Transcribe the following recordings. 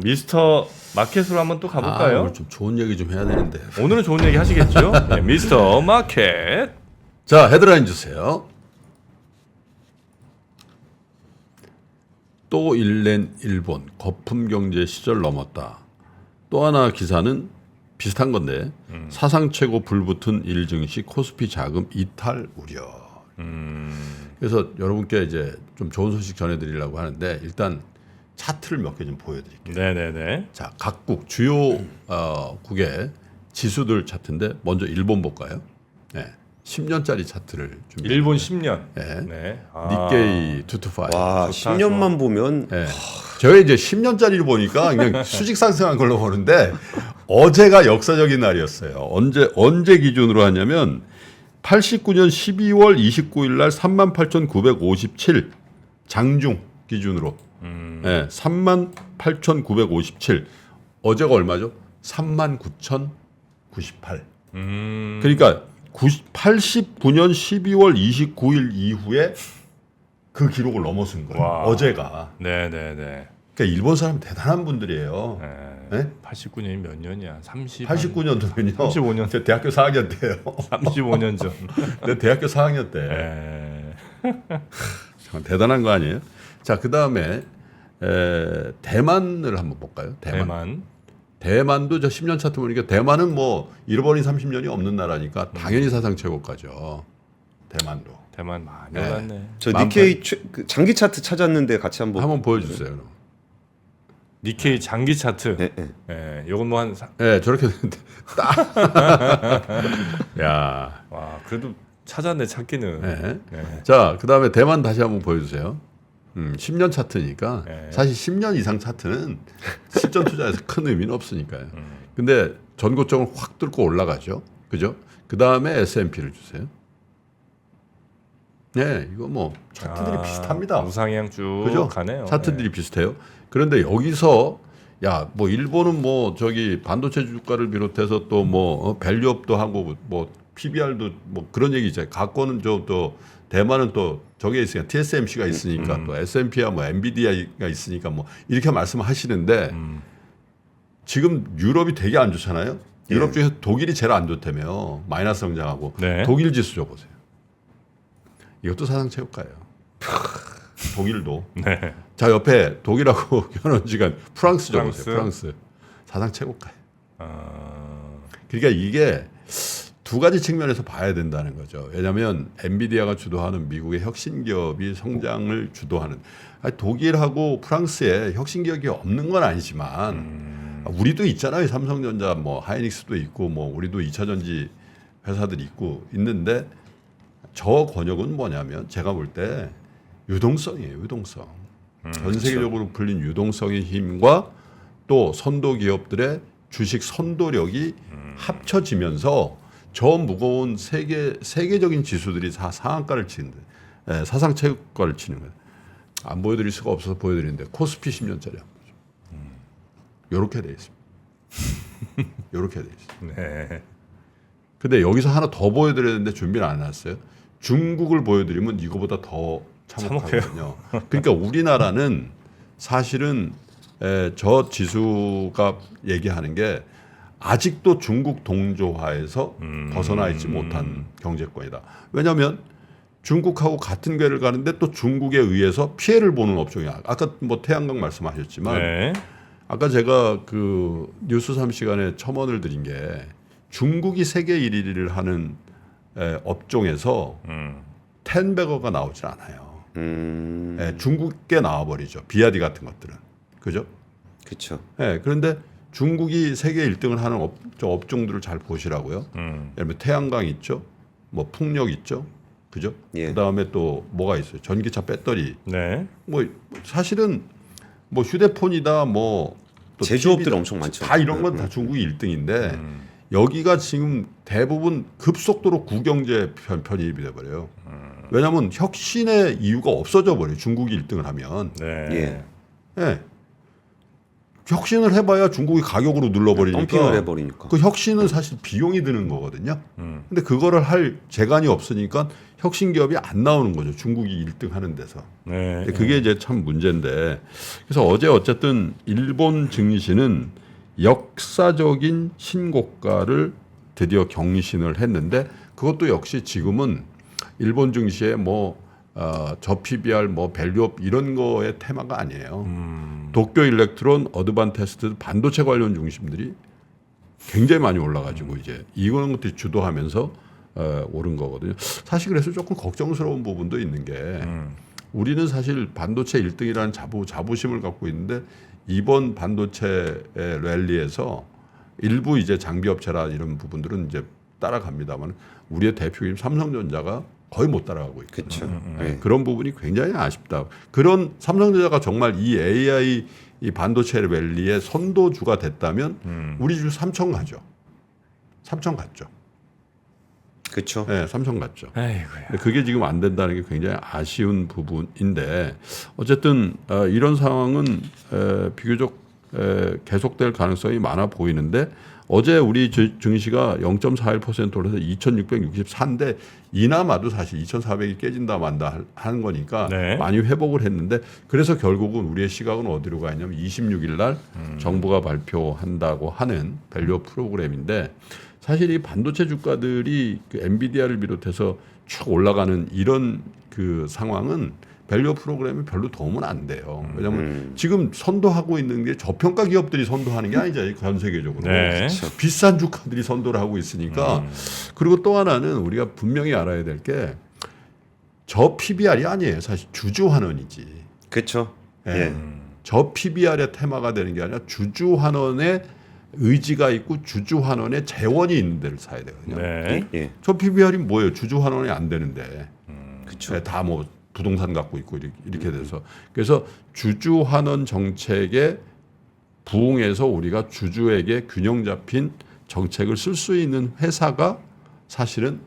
미스터 마켓으로 한번 또 가볼까요? 오늘 좀 좋은 얘기 좀 해야 되는데. 오늘은 좋은 얘기 하시겠죠? 네, 미스터 마켓. 자, 헤드라인 주세요. 또 일낸 일본 거품 경제 시절 넘었다. 또 하나 기사는 비슷한 건데 사상 최고 불붙은 일 증시 코스피 자금 이탈 우려. 그래서 여러분께 이제 좀 좋은 소식 전해드리려고 하는데 일단 차트를 몇 개 좀 보여드릴게요. 네네네. 자, 각국 주요 국의 지수들 차트인데 먼저 일본 볼까요? 네, 10년짜리 차트를 좀. 일본 10년. 네. 네. 니케이 225. 와, 좋다, 10년만 보면 네. 제가 이제 10년짜리를 보니까 그냥 수직 상승한 걸로 보는데 어제가 역사적인 날이었어요. 언제 기준으로 하냐면 89년 12월 29일 날 38,957 장중 기준으로. 네, 38,957. 어제가 얼마죠? 39,098. 그러니까 89년 12월 29일 이후에 그 기록을 넘어선 거예요. 와. 어제가. 네네네. 그러니까 일본 사람 대단한 분들이에요. 네. 네? 89년이 몇 년이야? 89년도면요. 35년. 제 대학교 4학년 때요. 35년 전. 내 대학교 4학년 때. 네. 참 대단한 거 아니에요? 자, 그 다음에 대만을 한번 볼까요? 대만도 저 10년 차트 보니까 대만은 뭐 잃어버린 30년이 없는 나라니까 당연히 사상 최고가죠. 대만도. 대만 많이 네. 올랐네. 저 니케이 그 장기 차트 찾았는데 같이 한번 보여주세요. 그럼. 니케이 장기 차트. 네, 네. 네. 요건 뭐한 네, 저렇게 되는데 딱. 야. 와, 그래도 찾았네 찾기는. 네. 네. 자, 그 다음에 대만 다시 한번 보여주세요. 10년 차트니까 네. 사실 10년 이상 차트는 실전 투자에서 큰 의미는 없으니까요. 근데 전고점을 확 뚫고 올라가죠. 그죠? 그 다음에 S&P를 주세요. 네, 이거 뭐 차트들이 비슷합니다. 우상향 쭉 그죠? 가네요. 차트들이 비슷해요. 그런데 여기서 야, 뭐 일본은 뭐 저기 반도체 주가를 비롯해서 또 뭐 밸류업도 하고 뭐 PBR도 뭐 그런 얘기 있잖아요. 갖고는 또 대만은 또 저게 있으니까 TSMC가 있으니까 또 S&P야 뭐 엔비디아가 있으니까 뭐 이렇게 말씀하시는데 지금 유럽이 되게 안 좋잖아요. 유럽 중에서 독일이 제일 안 좋다며 마이너스 성장하고. 네. 독일 지수 줘보세요. 이것도 사상 최고가예요. 독일도. 네. 자, 옆에 독일하고 현원지간 프랑스 줘보세요. 프랑스 사상 최고가예요. 그러니까 이게 두 가지 측면에서 봐야 된다는 거죠. 왜냐하면 엔비디아가 주도하는 미국의 혁신 기업이 성장을 주도하는. 독일하고 프랑스에 혁신 기업이 없는 건 아니지만 우리도 있잖아요. 삼성전자, 뭐 하이닉스도 있고, 뭐 우리도 2차 전지 회사들이 있는데 저 권역은 뭐냐면 제가 볼 때 유동성이에요. 유동성. 전 세계적으로 풀린 유동성의 힘과 또 선도 기업들의 주식 선도력이 합쳐지면서 저 무거운 세계적인 지수들이 다 상한가를 치는데 사상 최고가를 치는 거예요. 안 보여드릴 수가 없어서 보여드리는데 코스피 10년짜리 한번 보죠. 요렇게 돼 있습니다. 요렇게 돼 있어요. 네. 근데 여기서 하나 더 보여드려야 되는데 준비를 안 해놨어요. 중국을 보여드리면 이거보다 더 참혹하거든요. 그러니까 우리나라는 사실은 저 지수가 얘기하는 게 아직도 중국 동조화에서 벗어나 있지 못한 경제권이다. 왜냐하면 중국하고 같은 궤를 가는데 또 중국에 의해서 피해를 보는 업종이야. 아까 뭐 태양광 말씀하셨지만 네. 아까 제가 그 뉴스 3시간에 첨언을 드린 게 중국이 세계 1위를 하는 업종에서 텐베거가 나오질 않아요. 중국계 나와버리죠. 비아디 같은 것들은. 그죠? 그렇죠. 그런데 중국이 세계 1등을 하는 업종들을 잘 보시라고요. 예를 들면 태양광 있죠. 뭐 풍력 있죠. 그죠? 예. 그다음에 또 뭐가 있어요? 전기차 배터리. 네. 뭐 사실은 뭐 휴대폰이다 뭐 또 제조업들 TV다, 엄청 많죠. 다 이런 건 다 중국이 1등인데 여기가 지금 대부분 급속도로 구경제 편입이 돼버려요. 왜냐하면 혁신의 이유가 없어져 버려요. 중국이 1등을 하면. 네. 예. 예. 혁신을 해봐야 중국이 가격으로 눌러버리니까 덤핑을 해버리니까. 그 혁신은 사실 비용이 드는 거거든요. 근데 그거를 할 재간이 없으니까 혁신 기업이 안 나오는 거죠. 중국이 1등 하는 데서. 네. 근데 그게 이제 참 문제인데 그래서 어제 어쨌든 일본 증시는 역사적인 신고가를 드디어 경신을 했는데 그것도 역시 지금은 일본 증시에 뭐 저 PBR 뭐 밸류업 이런 거의 테마가 아니에요. 도쿄 일렉트론, 어드반테스트 반도체 관련 중심들이 굉장히 많이 올라가지고 이제 이런 것들이 주도하면서 오른 거거든요. 사실 그래서 조금 걱정스러운 부분도 있는 게 우리는 사실 반도체 1등이라는 자부심을 갖고 있는데 이번 반도체 랠리에서 일부 이제 장비업체라 이런 부분들은 이제 따라갑니다만 우리의 대표인 삼성전자가 거의 못 따라가고 있거든요. 그렇죠. 네, 그런 부분이 굉장히 아쉽다. 그런 삼성전자가 정말 이 AI 이 반도체 랠리의 선도주가 됐다면 우리 주 삼성 가죠. 삼성 갔죠. 그렇죠. 네, 삼성 갔죠. 아이고야. 근데 그게 지금 안 된다는 게 굉장히 아쉬운 부분인데 어쨌든 이런 상황은 비교적 계속될 가능성이 많아 보이는데 어제 우리 증시가 0.41% 올라서 2,664인데 이나마도 사실 2,400이 깨진다 만다 하는 거니까 네. 많이 회복을 했는데 그래서 결국은 우리의 시각은 어디로 가 있냐면 26일 날 정부가 발표한다고 하는 밸류 프로그램인데 사실 이 반도체 주가들이 그 엔비디아를 비롯해서 쭉 올라가는 이런 그 상황은 밸류 프로그램이 별로 도움은 안 돼요. 왜냐하면 지금 선도하고 있는 게 저평가 기업들이 선도하는 게 아니잖아요. 전 세계적으로. 네. 비싼 주가들이 선도를 하고 있으니까. 그리고 또 하나는 우리가 분명히 알아야 될 게 저 PBR이 아니에요. 사실 주주환원이지. 그렇죠. 예. 예. 저 PBR의 테마가 되는 게 아니라 주주환원의 의지가 있고 주주환원의 재원이 있는 데를 사야 되거든요. 네. 예. 저 PBR이 뭐예요? 주주환원이 안 되는데. 그렇죠. 다 뭐 부동산 갖고 있고 이렇게 돼서 그래서 주주환원 정책에 부응해서 우리가 주주에게 균형 잡힌 정책을 쓸 수 있는 회사가 사실은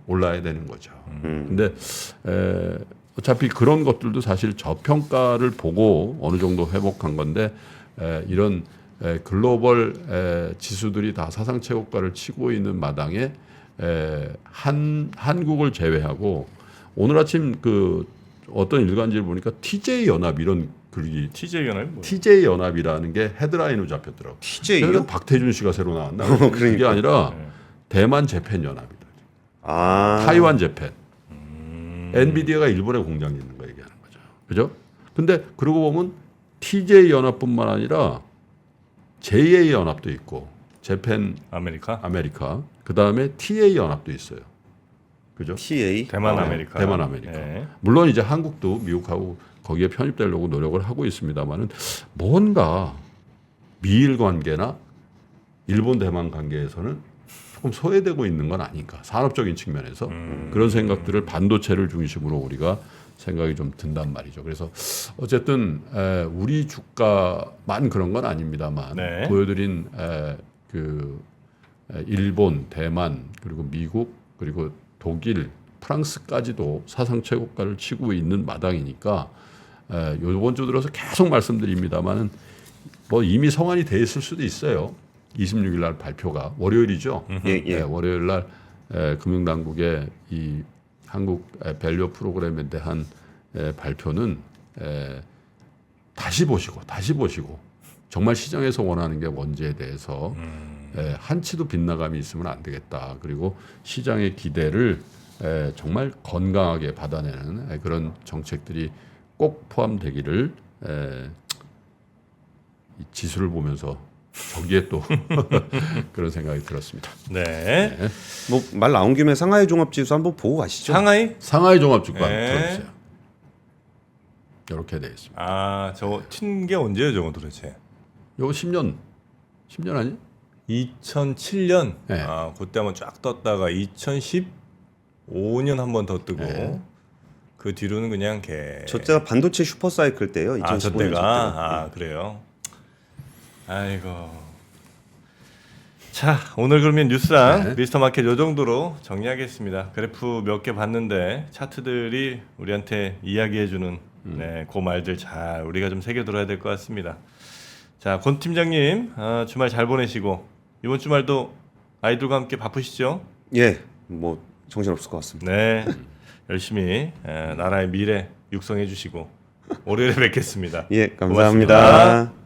올라야 되는 거죠. 근데 어차피 그런 것들도 사실 저평가를 보고 어느 정도 회복한 건데 이런 글로벌 지수들이 다 사상 최고가를 치고 있는 마당에 한국을 제외하고 오늘 아침 그 어떤 일간지를 보니까 TJ 연합 이런 글이 TJ 연합이 뭐예요? TJ 연합이라는 게 헤드라인으로 잡혔더라고. TJ요? 그래서 박태준 씨가 새로 나왔나? 그게 그러니까. 아니라 네. 대만 재팬 연합이다. 아. 타이완 재팬. 엔비디아가 일본에 공장이 있는 거 얘기하는 거죠. 그죠? 근데 그러고 보면 TJ 연합뿐만 아니라 JA 연합도 있고 재팬 아메리카. 그다음에 TA 연합도 있어요. 그죠? TA. 대만 네, 아메리카. 대만 아메리카. 네. 물론 이제 한국도 미국하고 거기에 편입되려고 노력을 하고 있습니다만은 뭔가 미일 관계나 일본 대만 관계에서는 조금 소외되고 있는 건 아닌가. 산업적인 측면에서 그런 생각들을 반도체를 중심으로 우리가 생각이 좀 든단 말이죠. 그래서 어쨌든 우리 주가만 그런 건 아닙니다만 네. 보여드린 그 일본, 대만 그리고 미국 그리고 독일, 프랑스까지도 사상 최고가를 치고 있는 마당이니까 이번 주 들어서 계속 말씀드립니다만은 뭐 이미 성안이 돼 있을 수도 있어요. 26일 날 발표가 월요일이죠. 예, 예. 월요일 날 금융당국의 이 한국 밸류 프로그램에 대한 발표는 다시 보시고 정말 시장에서 원하는 게 뭔지에 대해서 한치도 빗나감이 있으면 안 되겠다. 그리고 시장의 기대를 정말 건강하게 받아내는 그런 정책들이 꼭 포함되기를 이 지수를 보면서 저기에 또 그런 생각이 들었습니다. 네. 뭐 말 나온 김에 상하이 종합지수 한번 보고 가시죠. 상하이 종합주가 네. 들어주세요. 이렇게 되어 있습니다. 아, 저거 튄 게 언제예요, 저거 도대체? 이거 10년 아니? 2007년. 네. 아, 그때 한번 쫙 떴다가 2015년 한 번 더 뜨고 네. 그 뒤로는 그냥 저때가 반도체 슈퍼사이클 때요. 2015년 저 때가. 때가 그래요. 아이고. 자, 오늘 그러면 뉴스랑 네. 미스터 마켓 요 정도로 정리하겠습니다. 그래프 몇 개 봤는데 차트들이 우리한테 이야기해주는 그 말들 잘 우리가 좀 새겨들어야 될 것 같습니다. 자, 권 팀장님 주말 잘 보내시고 이번 주말도 아이들과 함께 바쁘시죠? 예, 뭐 정신없을 것 같습니다. 네, 열심히 나라의 미래 육성해 주시고 월요일에 뵙겠습니다. 예, 감사합니다. 고맙습니다.